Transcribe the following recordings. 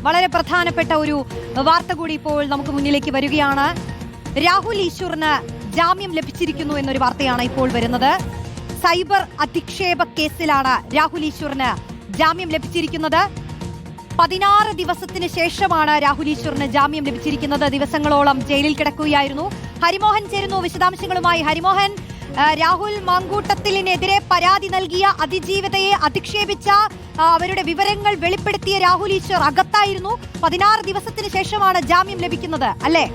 വളരെ പ്രധാനപ്പെട്ട ഒരു വാർത്ത കൂടി ഇപ്പോൾ നമുക്ക് മുന്നിലേക്ക് വരികയാണ്. രാഹുൽ ഈശ്വറിന് ജാമ്യം ലഭിച്ചിരിക്കുന്നു എന്നൊരു വാർത്തയാണ് ഇപ്പോൾ വരുന്നത്. സൈബർ അധിക്ഷേപ കേസിലാണ് രാഹുൽ ഈശ്വറിന് ജാമ്യം ലഭിച്ചിരിക്കുന്നത്. 16 ദിവസത്തിന് ശേഷമാണ് രാഹുൽ ഈശ്വറിന് ജാമ്യം ലഭിച്ചിരിക്കുന്നത്. ദിവസങ്ങളോളം ജയിലിൽ കിടക്കുകയായിരുന്നു. ഹരിമോഹൻ ചേരുന്നു വിശദാംശങ്ങളുമായി. ഹരിമോഹൻ, രാഹുൽ മാങ്കൂട്ടത്തിനെതിരെ പരാതി നൽകിയ അതിജീവിതയെ അധിക്ഷേപിച്ച അവരുടെ വിവരങ്ങൾ വെളിപ്പെടുത്തിയ രാഹുൽ ഈശ്വർ അകത്തായിരുന്നു. 16 ദിവസത്തിന് ശേഷമാണ് ജാമ്യം ലഭിക്കുന്നത്, അല്ലേ?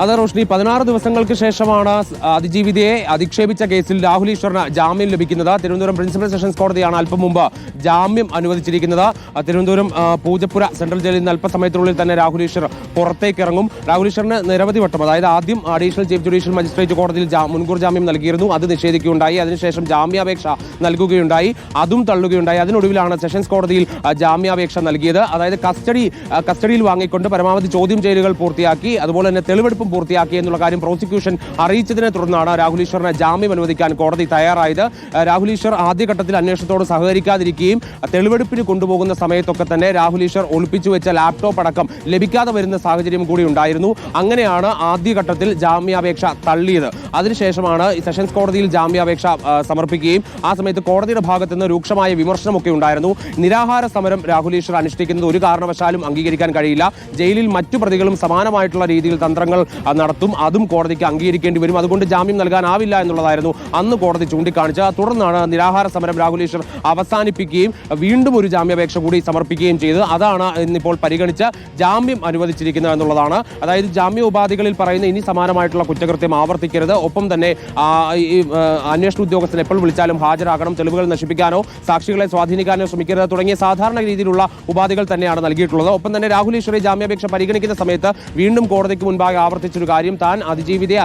അതെ റോഷ്നി, 16 ദിവസങ്ങൾക്ക് ശേഷമാണ് അതിജീവിതയെ അധിക്ഷേപിച്ച കേസിൽ രാഹുൽ ഈശ്വറിന് ജാമ്യം ലഭിക്കുന്നത്. തിരുവനന്തപുരം പ്രിൻസിപ്പൽ സെഷൻസ് കോടതിയാണ് അല്പം മുമ്പ് ജാമ്യം അനുവദിച്ചിരിക്കുന്നത്. തിരുവനന്തപുരം പൂജപ്പുര സെൻട്രൽ ജയിലിൽ നിന്ന് അല്പസമയത്തിനുള്ളിൽ തന്നെ രാഹുൽ ഈശ്വർ പുറത്തേക്ക് ഇറങ്ങും. രാഹുൽ ഈശ്വറിന് നിരവധി വട്ടം, അതായത് ആദ്യം അഡീഷണൽ ചീഫ് ജുഡീഷ്യൽ മജിസ്ട്രേറ്റ് കോടതിയിൽ മുൻകൂർ ജാമ്യം നൽകിയിരുന്നു. അത് നിഷേധിക്കുകയുണ്ടായി. അതിനുശേഷം ജാമ്യാപേക്ഷ നൽകുകയുണ്ടായി. അതും തള്ളുകയുണ്ടായി. അതിനൊടുവിലാണ് സെഷൻസ് കോടതിയിൽ ജാമ്യാപേക്ഷ നൽകിയത്. അതായത് കസ്റ്റഡിയിൽ വാങ്ങിക്കൊണ്ട് പരമാവധി ചോദ്യം ചെയ്യലുകൾ പൂർത്തിയാക്കി, അതുപോലെ തന്നെ തെളിവെടുപ്പ് പൂർത്തിയാക്കി എന്നുള്ള കാര്യം പ്രോസിക്യൂഷൻ അറിയിച്ചതിനെ തുടർന്നാണ് രാഹുൽ ഈശ്വറിന് ജാമ്യം അനുവദിക്കാൻ കോടതി തയ്യാറായത്. രാഹുൽ ഈശ്വർ ആദ്യഘട്ടത്തിൽ അന്വേഷണത്തോട് സഹകരിക്കാതിരിക്കുകയും തെളിവെടുപ്പിന് കൊണ്ടുപോകുന്ന സമയത്തൊക്കെ തന്നെ രാഹുൽ ഈശ്വർ ഒളിപ്പിച്ചു വെച്ച ലാപ്ടോപ്പ് അടക്കം ലഭിക്കാതെ വരുന്ന സാഹചര്യം കൂടി ഉണ്ടായിരുന്നു. അങ്ങനെയാണ് ആദ്യഘട്ടത്തിൽ ജാമ്യാപേക്ഷ തള്ളിയത്. അതിനുശേഷമാണ് സെഷൻസ് കോടതിയിൽ ജാമ്യാപേക്ഷ സമർപ്പിക്കുകയും ആ സമയത്ത് കോടതിയുടെ ഭാഗത്ത് നിന്ന് രൂക്ഷമായ വിമർശനമൊക്കെ ഉണ്ടായിരുന്നു. നിരാഹാര സമരം രാഹുൽ ഈശ്വർ അനുഷ്ഠിക്കുന്നത് ഒരു കാരണവശാലും അംഗീകരിക്കാൻ കഴിയില്ല. ജയിലിൽ മറ്റു പ്രതികളും സമാനമായിട്ടുള്ള രീതിയിൽ തന്ത്രങ്ങൾ നടത്തും. അതും കോടതിക്ക് അംഗീകരിക്കേണ്ടി വരും. അതുകൊണ്ട് ജാമ്യം നൽകാനാവില്ല എന്നുള്ളതായിരുന്നു അന്ന് കോടതി ചൂണ്ടിക്കാണിച്ചത്. തുടർന്നാണ് നിരാഹാര സമരം രാഹുൽ ഈശ്വർ അവസാനിപ്പിക്കുകയും വീണ്ടും ഒരു ജാമ്യാപേക്ഷ കൂടി സമർപ്പിക്കുകയും ചെയ്തത്. അതാണ് ഇന്നിപ്പോൾ പരിഗണിച്ച് ജാമ്യം അനുവദിച്ചിരിക്കുന്നത് എന്നുള്ളതാണ്. അതായത് ജാമ്യ ഉപാധികളിൽ പറയുന്ന ഇനി സമാനമായിട്ടുള്ള കുറ്റകൃത്യം ആവർത്തിക്കരുത്, ഒപ്പം തന്നെ അന്വേഷണ ഉദ്യോഗസ്ഥൻ എപ്പോൾ വിളിച്ചാലും ഹാജരാകണം, തെളിവുകൾ നശിപ്പിക്കാനോ സാക്ഷികളെ സ്വാധീനിക്കാനോ ശ്രമിക്കരുത് തുടങ്ങിയ സാധാരണ രീതിയിലുള്ള ഉപാധികൾ തന്നെയാണ് നൽകിയിട്ടുള്ളത്. ഒപ്പം തന്നെ രാഹുൽ ഈശ്വർ ജാമ്യാപേക്ഷ പരിഗണിക്കുന്ന സമയത്ത് വീണ്ടും കോടതിക്ക് മുൻപാകെ ആവർത്തിച്ചൊരു കാര്യം, താൻ അതിജീവിതയെ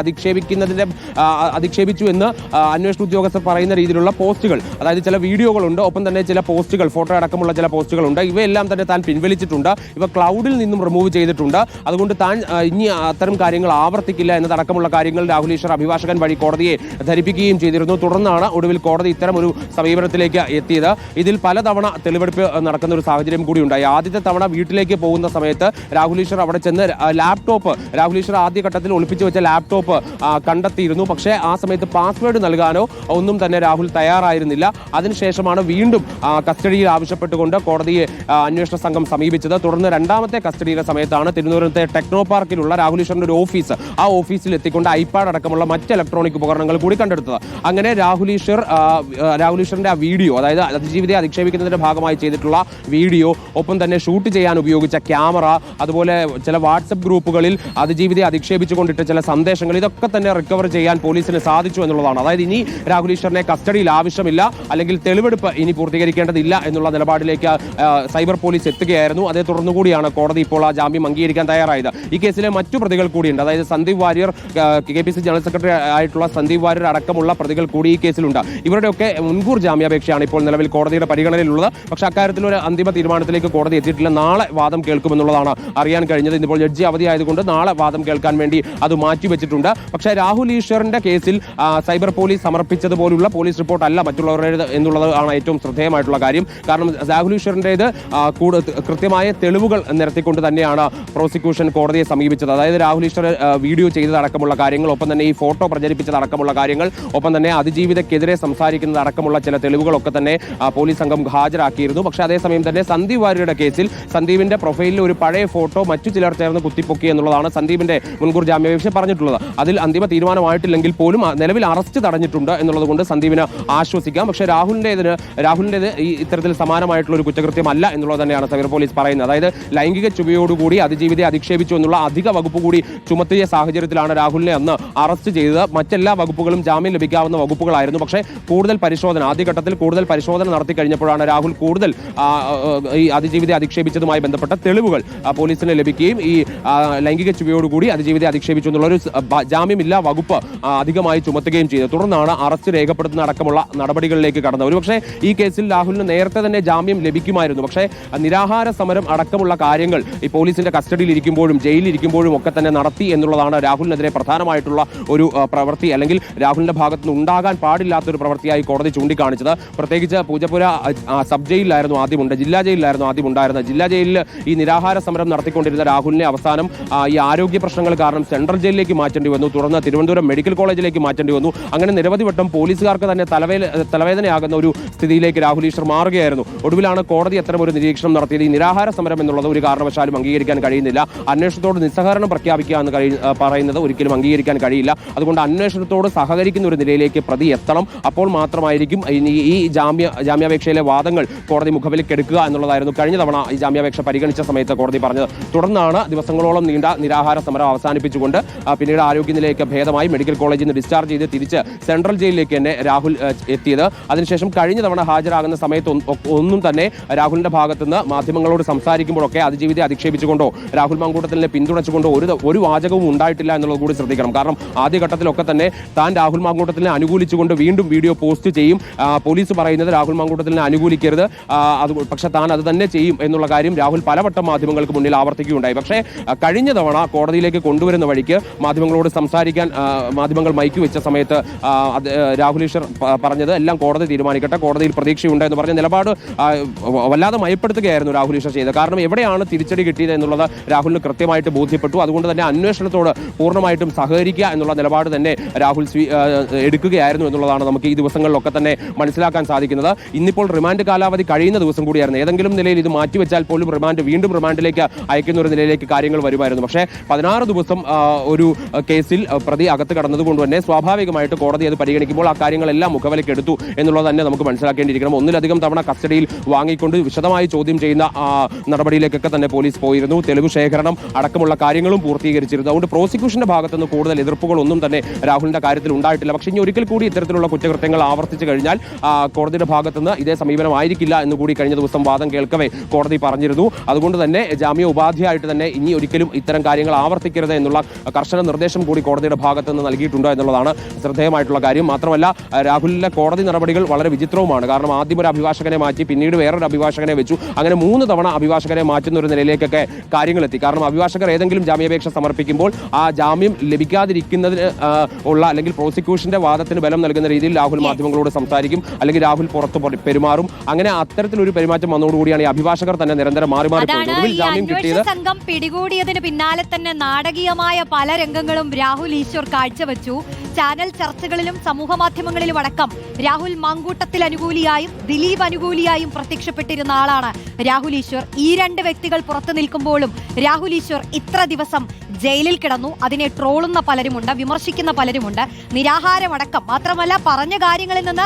അധിക്ഷേപിച്ചു എന്ന് അന്വേഷണ ഉദ്യോഗസ്ഥർ പറയുന്ന രീതിയിലുള്ള പോസ്റ്റുകൾ, അതായത് ചില വീഡിയോകളുണ്ട്, ഒപ്പം തന്നെ ചില പോസ്റ്റുകൾ, ഫോട്ടോ അടക്കമുള്ള ചില പോസ്റ്റുകളുണ്ട്. ഇവയെല്ലാം തന്നെ താൻ പിൻവലിച്ചിട്ടുണ്ട്. ഇവ ക്ലൗഡിൽ നിന്നും റിമൂവ് ചെയ്തിട്ടുണ്ട്. അതുകൊണ്ട് താൻ ഇനി അത്തരം കാര്യങ്ങൾ ആവർത്തിക്കില്ല എന്നതടക്കമുള്ള കാര്യങ്ങൾ രാഹുൽ ഈശ്വർ അഭിഭാഷകൻ വഴി കോടതിയെ ധരിപ്പിക്കുകയും ചെയ്തിരുന്നു. തുടർന്നാണ് ഒടുവിൽ കോടതി ഇത്തരം ഒരു സമീപനത്തിലേക്ക് എത്തിയത്. ഇതിൽ പലതവണ തെളിവെടുപ്പ് നടക്കുന്ന ഒരു സാഹചര്യം കൂടി ഉണ്ടായി. ആദ്യത്തെ തവണ വീട്ടിലേക്ക് പോകുന്ന സമയത്ത് രാഹുൽ ഈശ്വർ അവിടെ ചെന്ന് ലാപ്ടോപ്പ്, രാഹുൽ ഈശ്വർ ആദ്യഘട്ടത്തിൽ ഒളിപ്പിച്ചു വെച്ച ലാപ്ടോപ്പ് കണ്ടെത്തിയിരുന്നു. പക്ഷേ ആ സമയത്ത് പാസ്വേഡ് നൽകാനോ ഒന്നും തന്നെ രാഹുൽ തയ്യാറായിരുന്നില്ല. അതിനുശേഷമാണ് വീണ്ടും കസ്റ്റഡിയിൽ ആവശ്യപ്പെട്ടുകൊണ്ട് കോടതിയെ അന്വേഷണ സംഘം സമീപിച്ചത്. തുടർന്ന് രണ്ടാമത്തെ കസ്റ്റഡിയിലെ സമയത്താണ് തിരുവനന്തപുരത്തെ ടെക്നോ പാർക്കിലുള്ള രാഹുൽ ഈശ്വറിന്റെ ഒരു ഓഫീസ്, ആ ഓഫീസിൽ എത്തിക്കൊണ്ട് ഐപാഡ് അടക്കമുള്ള മറ്റ് ഇലക്ട്രോണിക് ഉപകരണങ്ങൾ കൂടി കണ്ടെടുത്തത്. അങ്ങനെ രാഹുൽ ഈശ്വറിന്റെ ആ വീഡിയോ, അതായത് അതിജീവിതയെ അധിക്ഷേപിക്കുന്നതിന്റെ ഭാഗമായി ചെയ്തിട്ടുള്ള വീഡിയോ, ഒപ്പം തന്നെ ഷൂട്ട് ചെയ്യാൻ ഉപയോഗിച്ച ക്യാമറ, അതുപോലെ ചില വാട്സപ്പ് ഗ്രൂപ്പുകളിൽ അതിജീവിതയെ അധിക്ഷേപിച്ചുകൊണ്ടിട്ട് ചില സന്ദേശങ്ങൾ, ഇതൊക്കെ തന്നെ റിക്കവർ ചെയ്യാൻ പോലീസിന് സാധിച്ചു എന്നുള്ളതാണ്. അതായത് ഇനി രാഹുൽ ഈശ്വറിനെ കസ്റ്റഡിയിൽ ആവശ്യമില്ല, അല്ലെങ്കിൽ തെളിവെടുപ്പ് ഇനി പൂർത്തീകരിക്കേണ്ടതില്ല എന്നുള്ള നിലപാടിലേക്ക് സൈബർ പോലീസ് എത്തുകയായിരുന്നു. അതേ തുടർന്നുകൂടിയാണ് കോടതി ഇപ്പോൾ ആ ജാമ്യം അംഗീകരിക്കാൻ തയ്യാറായത്. ഈ കേസിലെ മറ്റു പ്രതികൾ കൂടിയുണ്ട്. അതായത് Sandeep Warrier, KPC general secretary ആയിട്ടുള്ള സന്ദീപ് വാര്യർ അടക്കമുള്ള പ്രതികൾ കൂടി ഈ കേസിലുണ്ട്. ഇവരുടെയൊക്കെ മുൻകൂർ ജാമ്യാപേക്ഷയാണ് ഇപ്പോൾ നിലവിൽ കോടതിയുടെ പരിഗണനയിലുള്ളത്. പക്ഷേ അക്കാര്യത്തിൽ ഒരു അന്തിമ തീരുമാനത്തിലേക്ക് കോടതി എത്തിയിട്ടില്ല. നാളെ വാദം കേൾക്കുമെന്നുള്ളതാണ് അറിയാൻ കഴിഞ്ഞത്. ഇന്നിപ്പോൾ ജഡ്ജി അവധിയായതുകൊണ്ട് നാളെ വാദം കേൾക്കാൻ വേണ്ടി അത് മാറ്റിവെച്ചിട്ടുണ്ട്. പക്ഷേ രാഹുൽ ഈശ്വറിന്റെ കേസിൽ സൈബർ പോലീസ് സമർപ്പിച്ചതുപോലുള്ള പോലീസ് റിപ്പോർട്ട് അല്ല മറ്റുള്ളവരുടേത് എന്നുള്ളതാണ് ഏറ്റവും ശ്രദ്ധേയമായിട്ടുള്ള കാര്യം. കാരണം രാഹുൽ ഈശ്വറിന്റേത് കൃത്യമായ തെളിവുകൾ നിരത്തിക്കൊണ്ട് തന്നെയാണ് പ്രോസിക്യൂഷൻ കോടതിയെ സമീപിച്ചത്. അതായത് രാഹുൽ ഈശ്വർ വീഡിയോ ചെയ്തതടക്കമുള്ള കാര്യങ്ങൾ, ഒപ്പം തന്നെ ഈ ഫോട്ടോ പ്രചരിപ്പിച്ചതടക്കമുള്ള കാര്യങ്ങൾ, ഒപ്പം തന്നെ അതിജീവിതക്കെതിരെ സംസാരിക്കുന്നതടക്കമുള്ള ചില തെളിവുകളൊക്കെ തന്നെ പോലീസ് സംഘം ഹാജരാക്കിയിരുന്നു. പക്ഷേ അതേസമയം തന്നെ സന്ദീപ് വാര്യരുടെ കേസിൽ സന്ദീപിന്റെ പ്രൊഫൈലിൽ ഒരു പഴയ ഫോട്ടോ മറ്റു ചിലർ ചേർന്ന് കുത്തിപ്പൊക്കി എന്നുള്ളതാണ് സന്ദീപിന്റെ മുൻകൂർ ജാമ്യാപേക്ഷ പറഞ്ഞിട്ടുള്ളത്. അതിൽ അന്തിമ തീരുമാനമായിട്ടില്ലെങ്കിൽ പോലും നിലവിൽ അറസ്റ്റ് തടഞ്ഞിട്ടുണ്ട് എന്നുള്ളത് കൊണ്ട് സന്ദീപിന് ആശ്വസിക്കാം. പക്ഷേ രാഹുലിന്റേത് ഈ ഇത്തരത്തിൽ സമാനമായിട്ടുള്ള ഒരു കുറ്റകൃത്യമല്ല എന്നുള്ളത് തന്നെയാണ് സൈബർ പോലീസ് പറയുന്നത്. അതായത് ലൈംഗിക ചുവയോടുകൂടി അതിജീവിതയെ അധിക്ഷേപിച്ചു എന്നുള്ള അധിക വകുപ്പ് കൂടി ചുമത്തിയ സാഹചര്യത്തിലാണ് രാഹുലിനെ അന്ന് അറസ്റ്റ് ചെയ്തത്. മറ്റെല്ലാ വകുപ്പുകളും ജാമ്യം ലഭിക്കാവുന്ന വകുപ്പുകളായിരുന്നു. പക്ഷേ ആദ്യഘട്ടത്തിൽ കൂടുതൽ പരിശോധന നടത്തി കഴിഞ്ഞപ്പോഴാണ് രാഹുൽ കൂടുതൽ ഈ അതിജീവിതയെ അധിക്ഷേപിച്ചതുമായി ബന്ധപ്പെട്ട തെളിവുകൾ പോലീസിന് ലഭിക്കുകയും ഈ ലൈംഗിക ചുവയോടുകൂടി അത് ജീവിതത്തെ അധിക്ഷേപിച്ചു എന്നുള്ള ഒരു ജാമ്യമില്ലാ വകുപ്പ് അധികമായി ചുമത്തുകയും ചെയ്തു. തുടർന്നാണ് അറസ്റ്റ് രേഖപ്പെടുത്തുന്ന അടക്കമുള്ള നടപടികളിലേക്ക് കടന്നത്. ഒരുപക്ഷെ ഈ കേസിൽ രാഹുലിന് നേരത്തെ തന്നെ ജാമ്യം ലഭിക്കുമായിരുന്നു. പക്ഷേ നിരാഹാര സമരം അടക്കമുള്ള കാര്യങ്ങൾ ഈ പോലീസിന്റെ കസ്റ്റഡിയിൽ ഇരിക്കുമ്പോഴും ജയിലിലിരിക്കുമ്പോഴും ഒക്കെ തന്നെ നടത്തി എന്നുള്ളതാണ് രാഹുലിനെതിരെ പ്രധാനമായിട്ടുള്ള ഒരു പ്രവൃത്തി, അല്ലെങ്കിൽ രാഹുലിന്റെ ഭാഗത്തുനിന്ന് ഉണ്ടാകാൻ പാടില്ലാത്തൊരു പ്രവൃത്തിയായി കോടതി ചൂണ്ടിക്കാണിച്ചത്. പ്രത്യേകിച്ച് പൂജപ്പുര സബ് ജയിലിലായിരുന്നു ആദ്യമുണ്ട്, ജില്ലാ ജയിലിലായിരുന്നു ആദ്യം ഉണ്ടായിരുന്നത്. ജില്ലാ ജയിലിൽ ഈ നിരാഹാര സമരം നടത്തിക്കൊണ്ടിരുന്ന രാഹുലിനെ അവസാനം ഈ ആരോഗ്യ പ്രശ്നങ്ങൾ കാരണം സെൻട്രൽ ജയിലിലേക്ക് മാറ്റേണ്ടി വന്നു. തുടർന്ന് തിരുവനന്തപുരം മെഡിക്കൽ കോളേജിലേക്ക് മാറ്റേണ്ടി വന്നു. അങ്ങനെ നിരവധി വട്ടം പോലീസുകാർക്ക് തന്നെ തലവേദനയാകുന്ന ഒരു സ്ഥിതിയിലേക്ക് രാഹുൽ ഈശ്വർ മാറുകയായിരുന്നു. ഒടുവിലാണ് കോടതി അത്തരമൊരു നിരീക്ഷണം നടത്തിയത്. ഈ നിരാഹാര സമരം എന്നുള്ളത് ഒരു കാരണവശാലും അംഗീകരിക്കാൻ കഴിയുന്നില്ല. അന്വേഷണത്തോട് നിസ്സഹകരണം പ്രഖ്യാപിക്കുക എന്ന് പറയുന്നത് ഒരിക്കലും അംഗീകരിക്കാൻ കഴിയില്ല. അതുകൊണ്ട് അന്വേഷണത്തോട് സഹകരിക്കുന്ന ഒരു നിലയിലേക്ക് പ്രതി എത്തണം. അപ്പോൾ മാത്രമായിരിക്കും ഈ ജാമ്യാപേക്ഷയിലെ വാദങ്ങൾ കോടതി മുഖവിലേക്കെടുക്കുക എന്നുള്ളതായിരുന്നു കഴിഞ്ഞ തവണ ഈ ജാമ്യാപേക്ഷ പരിഗണിച്ച സമയത്ത് കോടതി പറഞ്ഞത്. തുടർന്നാണ് ദിവസങ്ങളോളം നീണ്ട നിരാഹാര സമരം അവസാനിപ്പിച്ചുകൊണ്ട് പിന്നീട് ആരോഗ്യനിലയൊക്കെ ഭേദമായി മെഡിക്കൽ കോളേജിൽ നിന്ന് ഡിസ്ചാർജ് ചെയ്ത് തിരിച്ച് സെൻട്രൽ ജയിലിലേക്ക് തന്നെ രാഹുൽ എത്തിയത്. അതിനുശേഷം കഴിഞ്ഞ തവണ ഹാജരാകുന്ന സമയത്ത് ഒന്നും തന്നെ രാഹുലിന്റെ ഭാഗത്തുനിന്ന് മാധ്യമങ്ങളോട് സംസാരിക്കുമ്പോഴൊക്കെ അതിജീവിതത്തെ അധിക്ഷേപിച്ചുകൊണ്ടോ രാഹുൽ മാങ്കൂട്ടത്തിനെ പിന്തുണച്ചുകൊണ്ടോ ഒരു വാചകവും ഉണ്ടായിട്ടില്ല എന്നുള്ളത് കൂടി ശ്രദ്ധിക്കണം. കാരണം ആദ്യഘട്ടത്തിലൊക്കെ തന്നെ താൻ രാഹുൽ മാങ്കൂട്ടത്തിനെ അനുകൂലിച്ചുകൊണ്ട് വീണ്ടും വീഡിയോ പോസ്റ്റ് ചെയ്യും. പോലീസ് പറയുന്നത് രാഹുൽ മാങ്കൂട്ടത്തിനെ അനുകൂലിക്കരുത്, പക്ഷെ താൻ അത് തന്നെ ചെയ്യും എന്നുള്ള കാര്യം രാഹുൽ പലവട്ടം മാധ്യമങ്ങൾക്ക് മുന്നിൽ ആവർത്തിക്കുകയുണ്ടായി. പക്ഷേ കഴിഞ്ഞ തവണ കോടതിയിലേക്ക് കൊണ്ടുവരുന്ന വഴിക്ക് മാധ്യമങ്ങളോട് സംസാരിക്കാൻ മാധ്യമങ്ങൾ മൈക്ക് വെച്ച സമയത്ത് രാഹുൽ ഈശ്വർ പറഞ്ഞത് എല്ലാം കോടതി തീരുമാനിക്കട്ടെ, കോടതിയിൽ പ്രതീക്ഷയുണ്ട് എന്ന് പറഞ്ഞ നിലപാട് വല്ലാതെ മയപ്പെടുത്തുകയായിരുന്നു രാഹുൽ ഈശ്വർ ചെയ്തത്. കാരണം എവിടെയാണ് തിരിച്ചടി കിട്ടിയത് എന്നുള്ളത് രാഹുലിന് കൃത്യമായിട്ട് ബോധ്യപ്പെട്ടു. അതുകൊണ്ട് തന്നെ അന്വേഷണത്തോട് പൂർണ്ണമായിട്ടും സഹകരിക്കുക എന്നുള്ള നിലപാട് തന്നെ രാഹുൽ എടുക്കുകയായിരുന്നു എന്നുള്ളതാണ് നമുക്ക് ഈ ദിവസങ്ങളിലൊക്കെ തന്നെ മനസ്സിലാക്കാൻ സാധിക്കുന്നത്. ഇന്നിപ്പോൾ റിമാൻഡ് കാലാവധി കഴിയുന്ന ദിവസം കൂടിയായിരുന്നു. ഏതെങ്കിലും നിലയിൽ ഇത് മാറ്റിവെച്ചാൽ പോലും വീണ്ടും റിമാൻഡിലേക്ക് അയക്കുന്ന ഒരു നിലയിലേക്ക് കാര്യങ്ങൾ വരുമായിരുന്നു. പക്ഷേ 16 ദിവസം ഒരു കേസിൽ പ്രതി അകത്ത് കടന്നതുകൊണ്ട് തന്നെ സ്വാഭാവികമായിട്ട് കോടതി അത് പരിഗണിക്കുമ്പോൾ ആ കാര്യങ്ങളെല്ലാം മുഖവിലേക്ക് എടുത്തു എന്നുള്ളത് തന്നെ നമുക്ക് മനസ്സിലാക്കേണ്ടിയിരിക്കണം. ഒന്നിലധികം തവണ കസ്റ്റഡിയിൽ വാങ്ങിക്കൊണ്ട് വിശദമായി ചോദ്യം ചെയ്യുന്ന നടപടിയിലേക്കൊക്കെ തന്നെ പോലീസ് പോയിരുന്നു. തെളിവ് ശേഖരണം അടക്കമുള്ള കാര്യങ്ങളും പൂർത്തീകരിച്ചിരുന്നു. അതുകൊണ്ട് പ്രോസിക്യൂഷന്റെ ഭാഗത്തുനിന്ന് കൂടുതൽ എതിർപ്പുകളൊന്നും തന്നെ രാഹുലിന്റെ കാര്യത്തിൽ ഉണ്ടായിട്ടില്ല. പക്ഷേ ഇനി ഒരിക്കൽ കൂടി ഇത്തരത്തിലുള്ള കുറ്റകൃത്യങ്ങൾ ആവർത്തിച്ചു കഴിഞ്ഞാൽ കോടതിയുടെ ഭാഗത്തുനിന്ന് ഇതേ സമീപനമായിരിക്കില്ല എന്ന് കൂടി കഴിഞ്ഞ ദിവസം വാദം കേൾക്കവേ കോടതി പറഞ്ഞിരുന്നു. അതുകൊണ്ട് തന്നെ ജാമ്യ ഉപാധിയായിട്ട് തന്നെ ഇനി ഒരിക്കലും ഇത്തരം കാര്യങ്ങൾ ആവർത്തിക്കരുത് എന്നുള്ള കർശന നിർദ്ദേശം കൂടി കോടതിയുടെ ഭാഗത്തുനിന്ന് നൽകിയിട്ടുണ്ട് എന്നുള്ളതാണ് ശ്രദ്ധേയമായിട്ടുള്ള കാര്യം. മാത്രമല്ല രാഹുലിന്റെ കോടതി നടപടികൾ വളരെ വിചിത്രവുമാണ്. കാരണം ആദ്യം ഒരു അഭിഭാഷകനെ മാറ്റി പിന്നീട് വേറൊരു അഭിഭാഷകനെ വെച്ചു. അങ്ങനെ 3 തവണ അഭിഭാഷകനെ മാറ്റുന്ന ഒരു നിലയിലേക്കൊക്കെ കാര്യങ്ങളെത്തി. കാരണം അഭിഭാഷകർ ഏതെങ്കിലും ജാമ്യാപേക്ഷ സമർപ്പിക്കുമ്പോൾ ആ ജാമ്യം ലഭിക്കാതിരിക്കുന്നതിന് ഉള്ള അല്ലെങ്കിൽ പ്രോസിക്യൂഷന്റെ വാദത്തിന് ബലം നൽകുന്ന രീതിയിൽ രാഹുൽ മാധ്യമങ്ങളോട് സംസാരിക്കും, അല്ലെങ്കിൽ രാഹുൽ പുറത്ത് പെരുമാറും. അങ്ങനെ അത്തരത്തിലൊരു പെരുമാറ്റം വന്നതോടുകൂടിയാണ് ഈ അഭിഭാഷകർ തന്നെ നിരന്തരം മാറി ജാമ്യം കിട്ടിയത്. സംഘം പിടികൂടിയതിന് പിന്നാലെ തന്നെ നാടകീയമായ പല രംഗങ്ങളും രാഹുൽ ഈശ്വർ കാഴ്ചവെച്ചു. ചാനൽ ചർച്ചകളിലും സമൂഹ മാധ്യമങ്ങളിലും അടക്കം രാഹുൽ മാങ്കൂട്ടത്തിൽ അനുകൂലിയായും ദിലീപ് അനുകൂലിയായും പ്രത്യക്ഷപ്പെട്ടിരുന്ന ആളാണ് രാഹുൽ ഈശ്വർ. ഈ 2 വ്യക്തികൾ പുറത്തു നിൽക്കുമ്പോഴും രാഹുൽ ഈശ്വർ ഇത്ര ദിവസം ജയിലിൽ കിടന്നു. അതിനെ ട്രോളുന്ന പലരുമുണ്ട്, വിമർശിക്കുന്ന പലരുമുണ്ട്. നിരാഹാരമടക്കം മാത്രമല്ല പറഞ്ഞ കാര്യങ്ങളിൽ നിന്ന്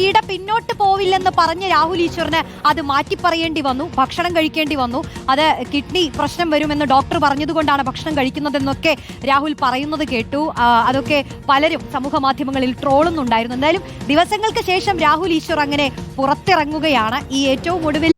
ഈട പിന്നോട്ട് പോവില്ലെന്ന് പറഞ്ഞ രാഹുൽ ഈശ്വറിന് അത് മാറ്റിപ്പറയേണ്ടി വന്നു. ഭക്ഷണം കഴിക്കേണ്ടി വന്നു. അത് കിഡ്നി പ്രശ്നം വരുമെന്ന് ഡോക്ടർ പറഞ്ഞതുകൊണ്ടാണ് ഭക്ഷണം കഴിക്കുന്നതെന്നൊക്കെ രാഹുൽ പറയുന്നത് കേട്ടു. അതൊക്കെ പലരും സമൂഹ മാധ്യമങ്ങളിൽ ട്രോളുന്നുണ്ടായിരുന്നു. എന്തായാലും ദിവസങ്ങൾക്ക് ശേഷം രാഹുൽ ഈശ്വർ അങ്ങനെ പുറത്തിറങ്ങുകയാണ്. ഈ ഏറ്റവും ഒടുവിൽ